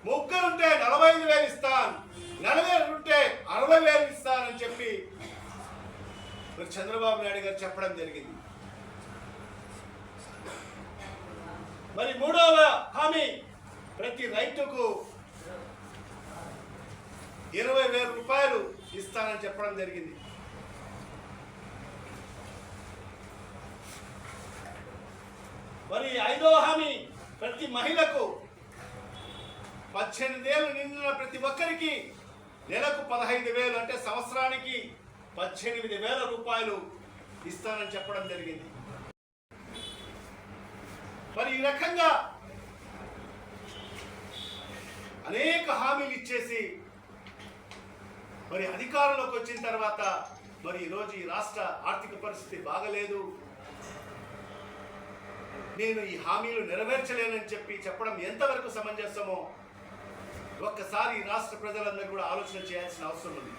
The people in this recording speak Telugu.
ముగ్గురుంటే 45,000 ఇస్తాను, నలుగురుంటే 60,000 ఇస్తానని చెప్పి మరి చంద్రబాబు నాయుడు గారు చెప్పడం జరిగింది. మరి మూడవ హామీ ప్రతి రైతుకు 20,000 రూపాయలు ఇస్తానని చెప్పడం జరిగింది. మరి ఐదవ హామీ ప్రతి మహిళకు 18 ఏళ్ళు నిండిన ప్రతి ఒక్కరికి నెలకు 15,000 అంటే సంవత్సరానికి 18,000 రూపాయలు ఇస్తానని చెప్పడం జరిగింది. మరి ఈ రకంగా అనేక హామీలు ఇచ్చేసి మరి అధికారంలోకి వచ్చిన తర్వాత మరి ఈరోజు ఈ రాష్ట్ర ఆర్థిక పరిస్థితి బాగలేదు, నేను ఈ హామీలు నెరవేర్చలేనని చెప్పడం ఎంతవరకు సమంజసమో ఒక్కసారి రాష్ట్ర ప్రజలందరూ కూడా ఆలోచన చేయాల్సిన అవసరం ఉంది.